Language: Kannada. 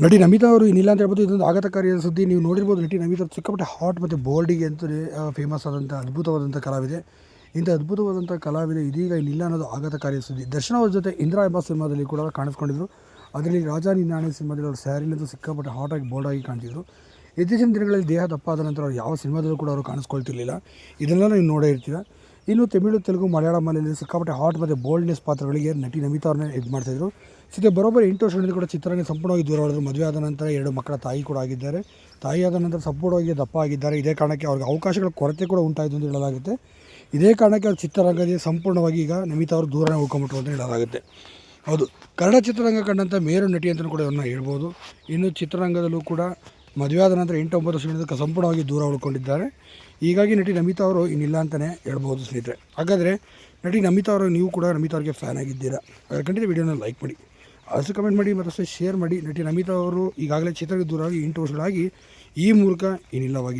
ನಟಿ ನಮಿತಾ ಅವರು ಇನ್ನಿಲ್ಲ ಅಂತ ಹೇಳ್ಬೋದು. ಇದೊಂದು ಆಘಾತಕಾರಿಯಾದ ಸುದ್ದಿ. ನೀವು ನೋಡಿರ್ಬೋದು, ನಟಿ ನಮಿತಾ ಸಿಕ್ಕಾಪಟ್ಟೆ ಹಾಟ್ ಮತ್ತು ಬೋಲ್ಡಿಗೆ ಅಂತಲೇ ಫೇಮಸ್ ಆದಂಥ ಅದ್ಭುತವಾದಂಥ ಕಲಾವಿದೆ. ಇಂಥ ಅದ್ಭುತವಾದಂಥ ಕಲಾವಿದೆ ಇದೀಗ ಇನ್ನಿಲ್ಲ ಅನ್ನೋದು ಆಘಾತಕಾರಿಯ ಸುದ್ದಿ. ದರ್ಶನ್ ಅವ್ರ ಜೊತೆ ಇಂದ್ರಾ ಎಂಬ ಸಿನಿಮಾದಲ್ಲಿ ಕೂಡ ಕಾಣಿಸ್ಕೊಂಡಿದ್ರು. ಅದರಲ್ಲಿ ರಾಜ ನಿನ್ನಾಣೆ ಸಿನಿಮಾದಲ್ಲಿ ಅವರು ಸ್ಯಾರಿಲಂತೂ ಸಿಕ್ಕಾಪಟ್ಟೆ ಹಾಟಾಗಿ ಬೋಲ್ಡಾಗಿ ಕಾಣ್ತಿದ್ರು. ಇತ್ತೀಚಿನ ದಿನಗಳಲ್ಲಿ ದೇಹ ದಪ್ಪ ಆದ ನಂತರ ಅವ್ರು ಯಾವ ಸಿನಿಮಾದಲ್ಲೂ ಕೂಡ ಅವರು ಕಾಣಿಸ್ಕೊಳ್ತಿರ್ಲಿಲ್ಲ. ಇದನ್ನೆಲ್ಲ ನೀವು ನೋಡೇ ಇರ್ತೀರ. ಇನ್ನು ತಮಿಳು, ತೆಲುಗು, ಮಲಯಾಳಮಲ್ಲಿ ಸಿಕ್ಕಾಪಟ್ಟೆ ಹಾಟ್ ಮತ್ತು ಬೋಲ್ಡ್ನೆಸ್ ಪಾತ್ರಗಳಿಗೆ ನಟಿ ನಮಿತಾ ಅವ್ರನ್ನ ಇದು ಮಾಡ್ತಾಯಿದ್ರು. ಸದ್ಯ ಬರೋಬ್ಬರಿ 8 ವರ್ಷಗಳಿಂದ ಕೂಡ ಚಿತ್ರರಂಗ ಸಂಪೂರ್ಣವಾಗಿ ದೂರ ಹೊಡೆದ್ರು. ಮದುವೆ ಆದ ನಂತರ 2 ಮಕ್ಕಳ ತಾಯಿ ಕೂಡ ಆಗಿದ್ದಾರೆ. ತಾಯಿಯಾದ ನಂತರ ಸಂಪೂರ್ಣವಾಗಿ ದಪ್ಪ ಆಗಿದ್ದಾರೆ. ಇದೇ ಕಾರಣಕ್ಕೆ ಅವ್ರಿಗೆ ಅವಕಾಶಗಳ ಕೊರತೆ ಕೂಡ ಉಂಟಾಯಿತು ಅಂತ ಹೇಳಲಾಗುತ್ತೆ. ಇದೇ ಕಾರಣಕ್ಕೆ ಅವ್ರು ಚಿತ್ರರಂಗದಲ್ಲಿ ಸಂಪೂರ್ಣವಾಗಿ ಈಗ ನಮಿತಾ ಅವರು ದೂರನೇ ಉಳ್ಕೊಂಬಿಟ್ರು ಅಂತ ಹೇಳಲಾಗುತ್ತೆ. ಹೌದು, ಕನ್ನಡ ಚಿತ್ರರಂಗ ಕಂಡಂಥ ಮೇರು ನಟಿ ಅಂತಲೂ ಕೂಡ ಅವ್ರನ್ನ ಹೇಳ್ಬೋದು. ಇನ್ನು ಚಿತ್ರರಂಗದಲ್ಲೂ ಕೂಡ ಮದುವೆ ಆದ ನಂತರ 8-9 ವರ್ಷಗಳಿಂದ ಸಂಪೂರ್ಣವಾಗಿ ದೂರ ಉಳ್ಕೊಂಡಿದ್ದಾರೆ. ಹೀಗಾಗಿ ನಟಿ ನಮಿತಾ ಅವರು ಇನ್ನಿಲ್ಲ ಅಂತಲೇ ಹೇಳ್ಬೋದು ಸ್ನೇಹಿತರೆ. ಹಾಗಾದರೆ ನಟಿ ನಮಿತಾ ಅವರು ನೀವು ಕೂಡ ನಮಿತಾ ಅವ್ರಿಗೆ ಫ್ಯಾನ್ ಆಗಿದ್ದೀರಾ? ಹಾಗಾದ್ರೆ ಖಂಡಿತ ವಿಡಿಯೋನ ಲೈಕ್ ಮಾಡಿ, ಆಲ್ಸೋ ಕಮೆಂಟ್ ಮಾಡಿ, ಮತ್ತು ಶೇರ್ ಮಾಡಿ. ನಟಿ ನಮಿತಾ ಅವರು ಈಗಾಗಲೇ ಚಿತ್ರಕ್ಕೆ ದೂರವಾಗಿ 8 ವರ್ಷಗಳಾಗಿ ಈ ಮೂಲಕ ಇನ್ನಿಲ್ಲವಾಗಿದೆ.